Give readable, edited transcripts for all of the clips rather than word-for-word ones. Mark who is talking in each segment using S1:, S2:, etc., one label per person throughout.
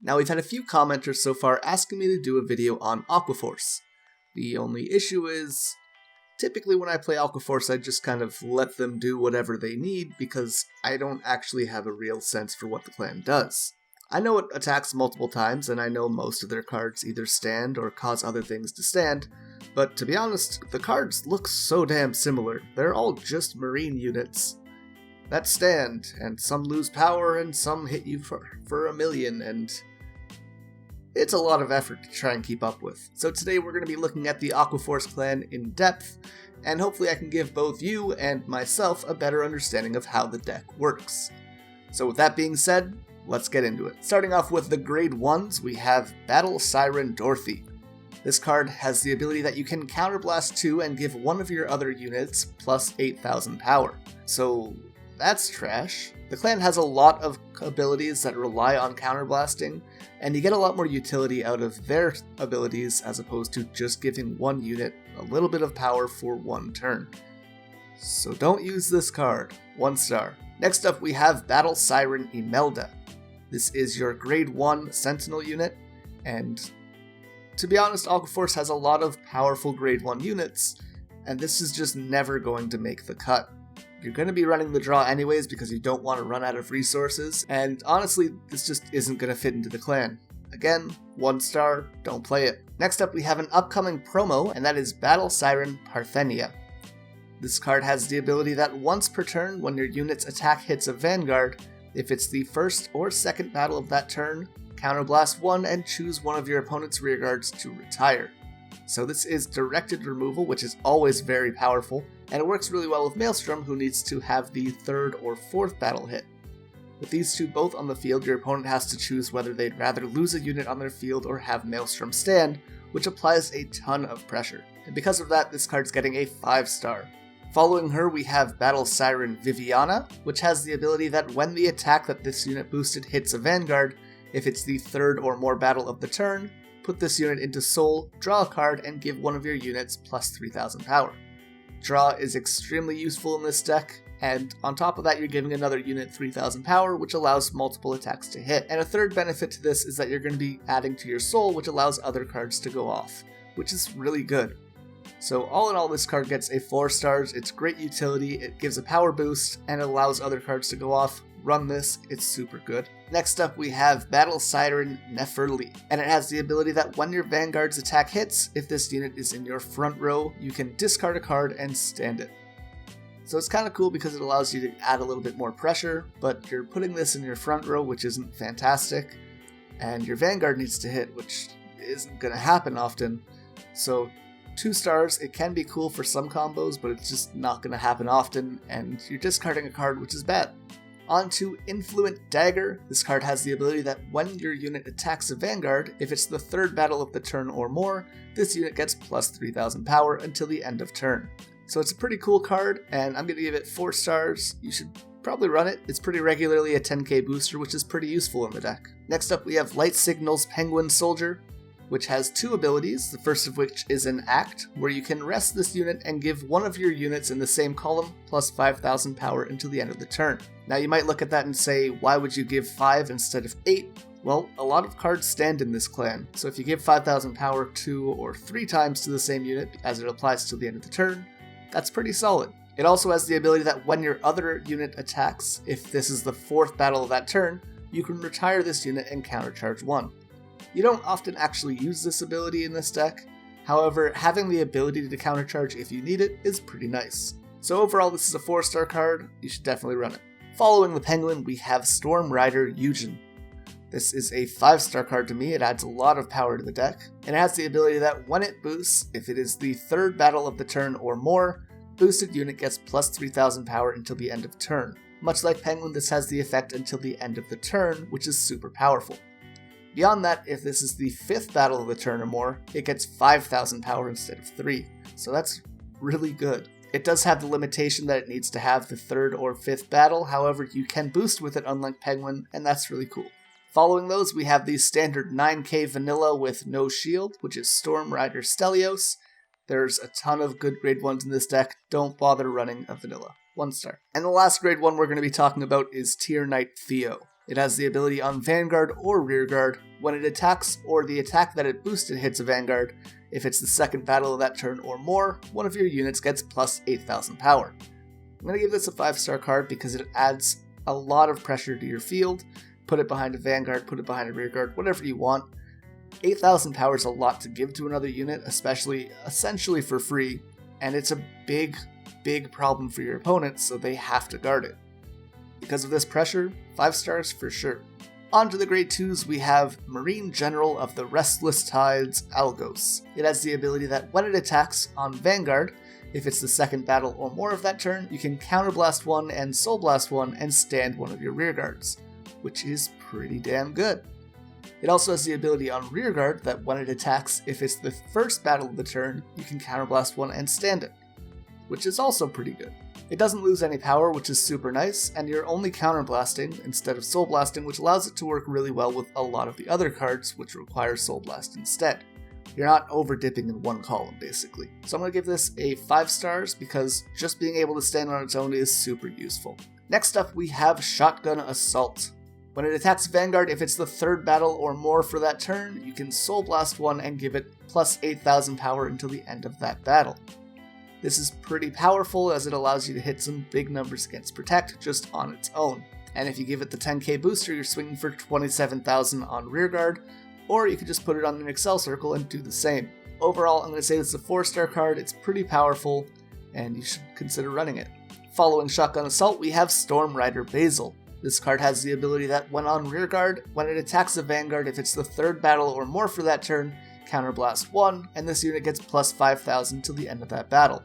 S1: Now we've had a few commenters so far asking me to do a video on Aqua Force. The only issue is, typically when I play Aqua Force I just kind of let them do whatever they need because I don't actually have a real sense for what the clan does. I know it attacks multiple times, and I know most of their cards either stand or cause other things to stand, but to be honest, the cards look so damn similar. They're all just marine units that stand, and some lose power and some hit you for a million, and it's a lot of effort to try and keep up with. So today we're going to be looking at the Aqua Force clan in depth, and hopefully I can give both you and myself a better understanding of how the deck works. So with that being said, let's get into it. Starting off with the grade 1s, we have Battle Siren DOROTHEA. This card has the ability that you can counterblast 2 and give one of your other units plus 8,000 power. So that's trash. The clan has a lot of abilities that rely on counterblasting, and you get a lot more utility out of their abilities as opposed to just giving one unit a little bit of power for one turn. So don't use this card. 1 star. Next up we have Battle Siren IMELDA. This is your grade 1 Sentinel unit, and to be honest, Aqua Force has a lot of powerful grade 1 units, and this is just never going to make the cut. You're going to be running the draw anyways because you don't want to run out of resources, and honestly, this just isn't going to fit into the clan. Again, 1 star, don't play it. Next up we have an upcoming promo, and that is Battle Siren PARTHENIA. This card has the ability that once per turn, when your unit's attack hits a Vanguard, if it's the first or second battle of that turn, counterblast 1 and choose one of your opponent's rearguards to retire. So this is directed removal, which is always very powerful, and it works really well with MAELSTROM, who needs to have the 3rd or 4th battle hit. With these two both on the field, your opponent has to choose whether they'd rather lose a unit on their field or have MAELSTROM stand, which applies a ton of pressure. And because of that, this card's getting a 5 star. Following her, we have Battle Siren VIVIANA, which has the ability that when the attack that this unit boosted hits a Vanguard, if it's the 3rd or more battle of the turn, put this unit into Soul, draw a card, and give one of your units plus 3,000 power. Draw is extremely useful in this deck, and on top of that you're giving another unit 3,000 power, which allows multiple attacks to hit. And a third benefit to this is that you're going to be adding to your Soul, which allows other cards to go off, which is really good. So all in all, this card gets a 4 stars, it's great utility, it gives a power boost, and it allows other cards to go off. Run this, it's super good. Next up we have Battle Siren NEFERLI, and it has the ability that when your Vanguard's attack hits, if this unit is in your front row, you can discard a card and stand it. So it's kind of cool because it allows you to add a little bit more pressure, but you're putting this in your front row, which isn't fantastic, and your Vanguard needs to hit, which isn't going to happen often. So 2 stars, it can be cool for some combos, but it's just not going to happen often, and you're discarding a card, which is bad. On to INFLUENT DAGGER. This card has the ability that when your unit attacks a Vanguard, if it's the 3rd battle of the turn or more, this unit gets plus 3,000 power until the end of turn. So it's a pretty cool card, and I'm going to give it 4 stars. You should probably run it. It's pretty regularly a 10k booster, which is pretty useful in the deck. Next up we have Light Signals Penguin Soldier, which has 2 abilities, the first of which is an Act, where you can rest this unit and give one of your units in the same column plus 5,000 power until the end of the turn. Now you might look at that and say, why would you give 5 instead of 8? Well, a lot of cards stand in this clan, so if you give 5,000 power 2 or 3 times to the same unit as it applies till the end of the turn, that's pretty solid. It also has the ability that when your other unit attacks, if this is the 4th battle of that turn, you can retire this unit and countercharge 1. You don't often actually use this ability in this deck, however, having the ability to countercharge if you need it is pretty nice. So overall, this is a 4-star card, you should definitely run it. Following the Penguin, we have Storm Rider EUGEN. This is a 5-star card to me, it adds a lot of power to the deck, and it has the ability that when it boosts, if it is the 3rd battle of the turn or more, boosted unit gets plus 3,000 power until the end of turn. Much like Penguin, this has the effect until the end of the turn, which is super powerful. Beyond that, if this is the 5th battle of the turn or more, it gets 5,000 power instead of 3, so that's really good. It does have the limitation that it needs to have the 3rd or 5th battle, however you can boost with it unlike Penguin, and that's really cool. Following those, we have the standard 9k vanilla with no shield, which is Storm Rider STELIOS. There's a ton of good grade 1s in this deck, don't bother running a vanilla. 1 star. And the last grade 1 we're going to be talking about is Tier Knight THEO. It has the ability on Vanguard or Rearguard. When it attacks or the attack that it boosted hits a Vanguard, if it's the second battle of that turn or more, one of your units gets plus 8,000 power. I'm going to give this a 5-star card because it adds a lot of pressure to your field. Put it behind a Vanguard, put it behind a Rearguard, whatever you want. 8,000 power is a lot to give to another unit, especially essentially for free, and it's a big problem for your opponent, so they have to guard it. Because of this pressure, 5 stars for sure. On to the grade 2s, we have Marine General of the Restless Tides, ALGOS. It has the ability that when it attacks on Vanguard, if it's the second battle or more of that turn, you can Counterblast 1 and Soul Blast 1 and stand one of your rearguards, which is pretty damn good. It also has the ability on Rearguard that when it attacks, if it's the first battle of the turn, you can Counterblast 1 and stand it, which is also pretty good. It doesn't lose any power, which is super nice, and you're only counterblasting instead of soul blasting, which allows it to work really well with a lot of the other cards which require soul blast instead. You're not over dipping in one column, basically. So I'm going to give this a 5 stars because just being able to stand on its own is super useful. Next up, we have Shotgun Assault. When it attacks Vanguard, if it's the third battle or more for that turn, you can Soul Blast 1 and give it plus 8,000 power until the end of that battle. This is pretty powerful as it allows you to hit some big numbers against Protect just on its own. And if you give it the 10k booster, you're swinging for 27,000 on Rearguard, or you could just put it on an Excel circle and do the same. Overall, I'm going to say this is a 4-star card, it's pretty powerful, and you should consider running it. Following Shotgun Assault, we have Storm Rider BASIL. This card has the ability that when on Rearguard, when it attacks a Vanguard, if it's the third battle or more for that turn, Counterblast 1, and this unit gets plus 5,000 till the end of that battle.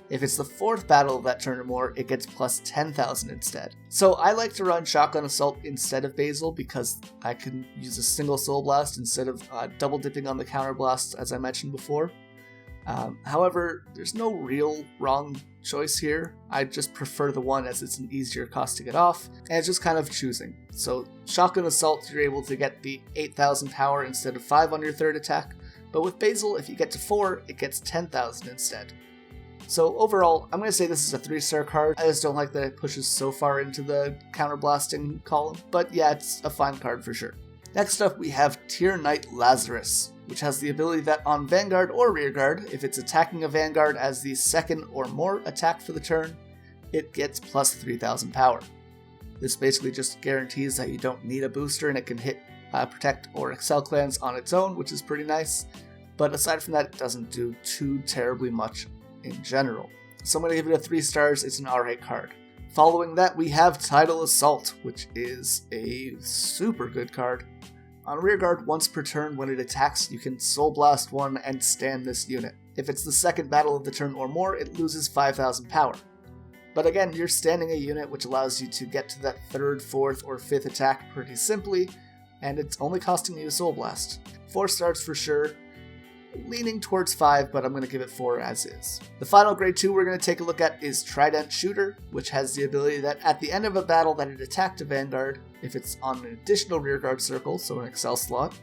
S1: If it's the fourth battle of that turn or more, it gets plus 10,000 instead. So I like to run Shotgun Assault instead of BASIL because I can use a single Soul Blast instead of double dipping on the counterblasts as I mentioned before. However, there's no real wrong choice here. I just prefer the one as it's an easier cost to get off, and it's just kind of choosing. So Shotgun Assault, you're able to get the 8,000 power instead of 5 on your third attack, but with BASIL, if you get to 4, it gets 10,000 instead. So overall, I'm going to say this is a 3-star card. I just don't like that it pushes so far into the counterblasting column, but yeah, it's a fine card for sure. Next up, we have Tier Knight Lazarus, which has the ability that on Vanguard or Rearguard, if it's attacking a Vanguard as the second or more attack for the turn, it gets plus 3,000 power. This basically just guarantees that you don't need a booster and it can hit Protect or Excel clans on its own, which is pretty nice, but aside from that, it doesn't do too terribly much in general. So I'm going to give it a 3 stars, it's an alright card. Following that, we have TIDAL Assault, which is a super good card. On Rearguard, once per turn when it attacks, you can Soul Blast 1 and stand this unit. If it's the second battle of the turn or more, it loses 5,000 power. But again, you're standing a unit which allows you to get to that third, fourth, or fifth attack pretty simply, and it's only costing you a Soul Blast. 4 stars for sure. Leaning towards 5, but I'm going to give it 4 as is. The final grade 2 we're going to take a look at is Trident Shooter, which has the ability that at the end of a battle that it attacked a Vanguard, if it's on an additional rearguard circle, so an Excel slot,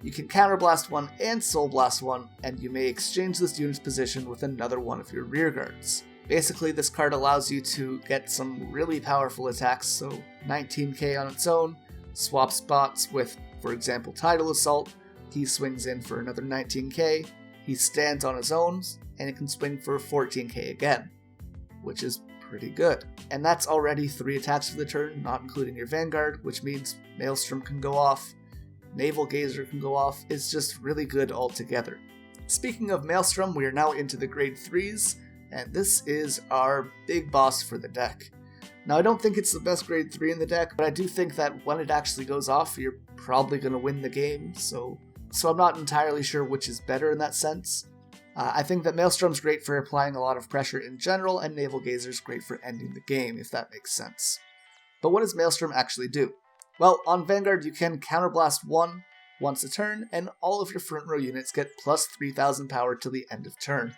S1: you can Counterblast 1 and Soul Blast 1, and you may exchange this unit's position with another one of your rearguards. Basically, this card allows you to get some really powerful attacks, so 19k on its own, swap spots with, for example, TIDAL Assault. He swings in for another 19k, he stands on his own, and it can swing for 14k again, which is pretty good. And that's already 3 attacks for the turn, not including your Vanguard, which means Maelstrom can go off, NAVALGAZER can go off, it's just really good altogether. Speaking of Maelstrom, we are now into the grade 3s, and this is our big boss for the deck. Now I don't think it's the best grade 3 in the deck, but I do think that when it actually goes off, you're probably going to win the game, so I'm not entirely sure which is better in that sense. I think that Maelstrom's great for applying a lot of pressure in general, and NAVALGAZER's great for ending the game, if that makes sense. But what does Maelstrom actually do? Well, on Vanguard you can Counterblast 1 once a turn, and all of your front row units get plus 3,000 power till the end of turn,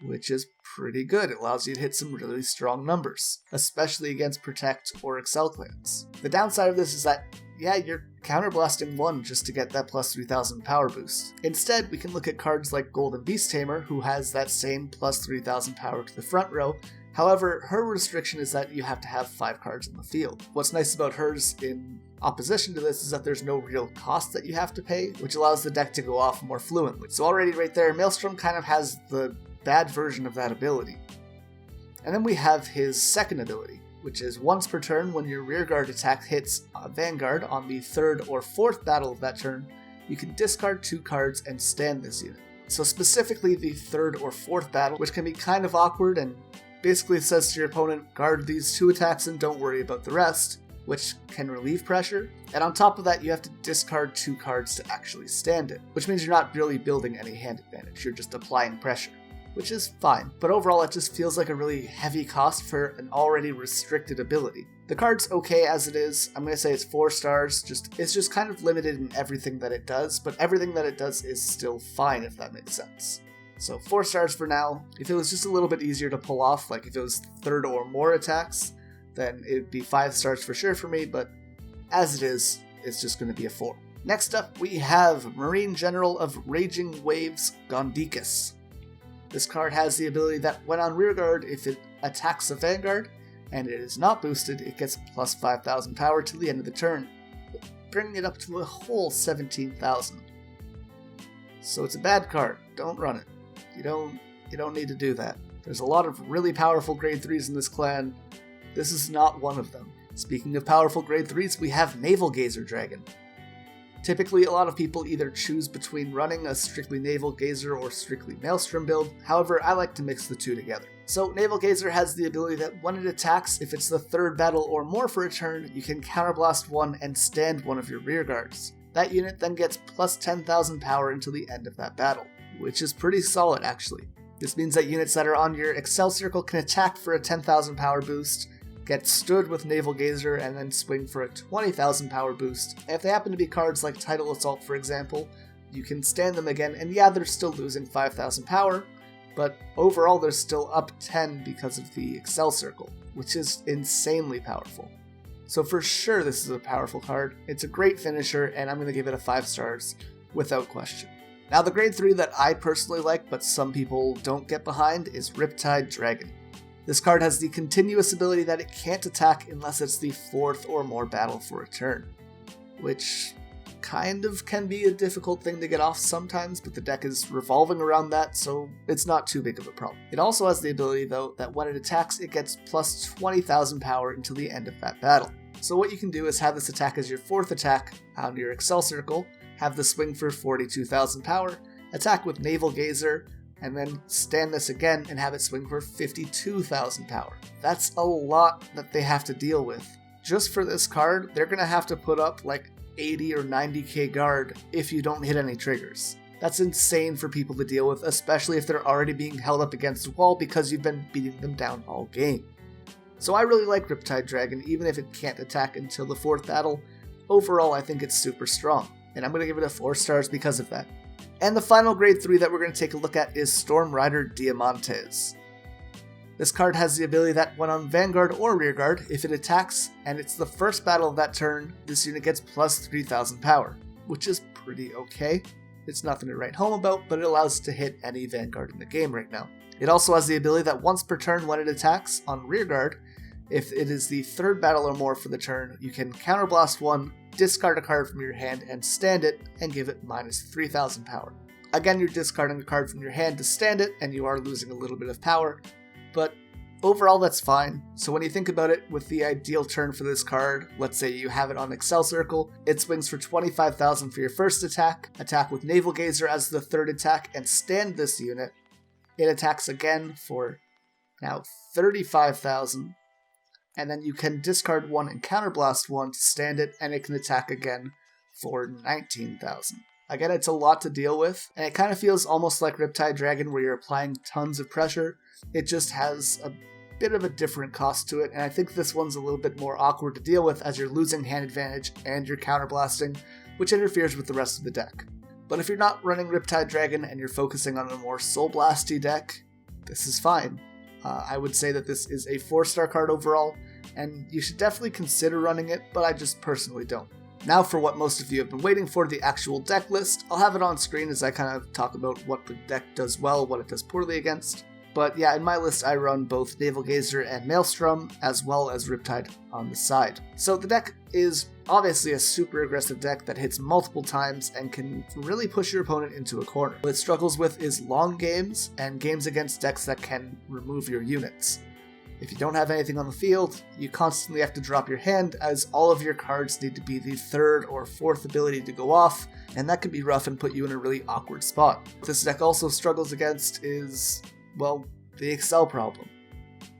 S1: which is pretty good. It allows you to hit some really strong numbers, especially against Protect or Excel clans. The downside of this is that, yeah, you're counterblasting 1 just to get that plus 3,000 power boost. Instead, we can look at cards like Golden Beast Tamer, who has that same plus 3,000 power to the front row, However, her restriction is that you have to have 5 cards in the field. What's nice about hers in opposition to this is that there's no real cost that you have to pay, which allows the deck to go off more fluently. So already right there, Maelstrom kind of has the bad version of that ability. And then we have his second ability, which is once per turn when your rearguard attack hits a Vanguard on the 3rd or 4th battle of that turn, you can discard 2 cards and stand this unit. So specifically the 3rd or 4th battle, which can be kind of awkward and basically says to your opponent, guard these 2 attacks and don't worry about the rest, which can relieve pressure. And on top of that, you have to discard 2 cards to actually stand it, which means you're not really building any hand advantage, you're just applying pressure, which is fine. But overall, it just feels like a really heavy cost for an already restricted ability. The card's okay as it is. I'm going to say it's 4 stars. It's just kind of limited in everything that it does, but everything that it does is still fine, if that makes sense. So 4 stars for now. If it was just a little bit easier to pull off, like if it was 3rd or more attacks, then it'd be 5 stars for sure for me, but as it is, it's just going to be a 4. Next up, we have Marine General of Raging Waves, Gondikas. This card has the ability that when on rearguard, if it attacks a Vanguard, and it is not boosted, it gets plus 5,000 power till the end of the turn, bringing it up to a whole 17,000. So it's a bad card, don't run it. You don't need to do that. There's a lot of really powerful grade 3s in this clan. This is not one of them. Speaking of powerful grade 3s, we have NAVALGAZER Dragon. Typically, a lot of people either choose between running a strictly NAVALGAZER or strictly Maelstrom build, however, I like to mix the two together. So NAVALGAZER has the ability that when it attacks, if it's the 3rd battle or more for a turn, you can counterblast 1 and stand one of your rearguards. That unit then gets plus 10,000 power until the end of that battle, which is pretty solid actually. This means that units that are on your Excel circle can attack for a 10,000 power boost, get stood with NAVALGAZER, and then swing for a 20,000 power boost. And if they happen to be cards like TIDAL Assault, for example, you can stand them again, and yeah, they're still losing 5,000 power, but overall they're still up 10 because of the Excel circle, which is insanely powerful. So for sure this is a powerful card, it's a great finisher, and I'm going to give it a 5 stars without question. Now the grade 3 that I personally like, but some people don't get behind, is RIPTIDE Dragon. This card has the continuous ability that it can't attack unless it's the 4th or more battle for a turn, which kind of can be a difficult thing to get off sometimes, but the deck is revolving around that, so it's not too big of a problem. It also has the ability, though, that when it attacks, it gets plus 20,000 power until the end of that battle. So what you can do is have this attack as your 4th attack on your Excel circle, have the swing for 42,000 power, attack with NAVALGAZER, and then stand this again and have it swing for 52,000 power. That's a lot that they have to deal with. Just for this card, they're going to have to put up like 80 or 90k guard if you don't hit any triggers. That's insane for people to deal with, especially if they're already being held up against the wall because you've been beating them down all game. So I really like RIPTIDE Dragon, even if it can't attack until the 4th battle. Overall, I think it's super strong, and I'm going to give it a 4 stars because of that. And the final grade 3 that we're going to take a look at is Storm Rider Diamantes. This card has the ability that when on Vanguard or Rearguard, if it attacks and it's the 1st battle of that turn, this unit gets plus 3,000 power, which is pretty okay. It's nothing to write home about, but it allows it to hit any Vanguard in the game right now. It also has the ability that once per turn when it attacks on Rearguard, if it is the 3rd battle or more for the turn, you can counterblast 1, discard a card from your hand and stand it, and give it minus 3,000 power. Again, you're discarding a card from your hand to stand it, and you are losing a little bit of power, but overall that's fine. So when you think about it, with the ideal turn for this card, let's say you have it on Excel Circle, it swings for 25,000 for your 1st attack, attack with NAVALGAZER as the 3rd attack, and stand this unit. It attacks again for now 35,000, and then you can discard 1 and counterblast 1 to stand it, and it can attack again for 19,000. Again, it's a lot to deal with, and it kind of feels almost like RIPTIDE Dragon where you're applying tons of pressure. It just has a bit of a different cost to it, and I think this one's a little bit more awkward to deal with as you're losing hand advantage and you're counterblasting, which interferes with the rest of the deck. But if you're not running RIPTIDE Dragon and you're focusing on a more Soul Blasty deck, this is fine. I would say that this is a 4-star card overall, and you should definitely consider running it, but I just personally don't. Now for what most of you have been waiting for, the actual deck list. I'll have it on screen as I kind of talk about what the deck does well, what it does poorly against. But yeah, in my list I run both NAVALGAZER and MAELSTROM, as well as RIPTIDE on the side. So the deck is obviously a super aggressive deck that hits multiple times and can really push your opponent into a corner. What it struggles with is long games and games against decks that can remove your units. If you don't have anything on the field, you constantly have to drop your hand, as all of your cards need to be the 3rd or 4th ability to go off, and that can be rough and put you in a really awkward spot. What this deck also struggles against is, well, the Excel problem.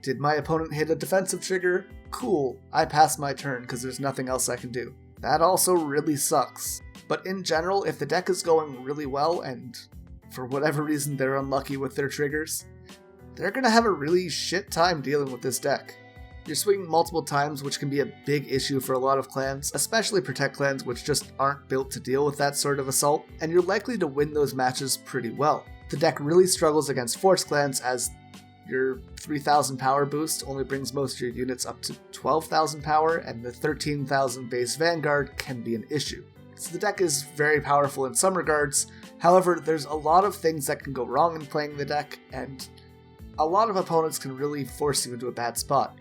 S1: Did my opponent hit a defensive trigger? Cool, I pass my turn because there's nothing else I can do. That also really sucks. But in general, if the deck is going really well and for whatever reason they're unlucky with their triggers, they're going to have a really shit time dealing with this deck. You're swinging multiple times, which can be a big issue for a lot of clans, especially Protect clans which just aren't built to deal with that sort of assault, and you're likely to win those matches pretty well. The deck really struggles against Force clans, as your 3000 power boost only brings most of your units up to 12,000 power, and the 13,000 base Vanguard can be an issue. So the deck is very powerful in some regards, however there's a lot of things that can go wrong in playing the deck, and a lot of opponents can really force you into a bad spot.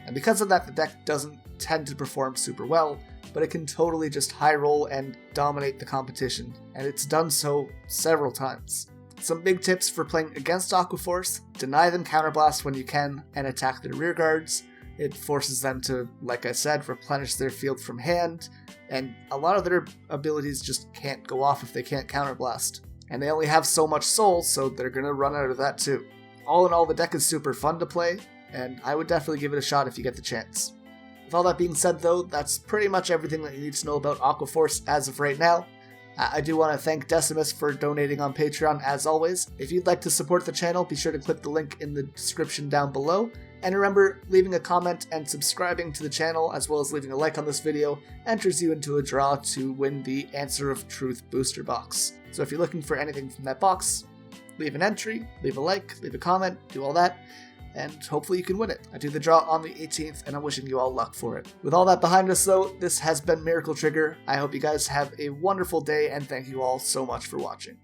S1: And because of that, the deck doesn't tend to perform super well, but it can totally just high roll and dominate the competition, and it's done so several times. Some big tips for playing against Aqua Force: deny them counterblast when you can and attack their rear guards. It forces them to, like I said, replenish their field from hand, and a lot of their abilities just can't go off if they can't counterblast. And they only have so much soul, so they're gonna run out of that too. All in all, the deck is super fun to play, and I would definitely give it a shot if you get the chance. With all that being said though, that's pretty much everything that you need to know about Aqua Force as of right now. I do want to thank Decimus for donating on Patreon as always. If you'd like to support the channel, be sure to click the link in the description down below. And remember, leaving a comment and subscribing to the channel, as well as leaving a like on this video, enters you into a draw to win the Answer of Truth booster box. So if you're looking for anything from that box, leave an entry, leave a like, leave a comment, do all that, and hopefully you can win it. I do the draw on the 18th, and I'm wishing you all luck for it. With all that behind us though, this has been Miracle Trigger. I hope you guys have a wonderful day, and thank you all so much for watching.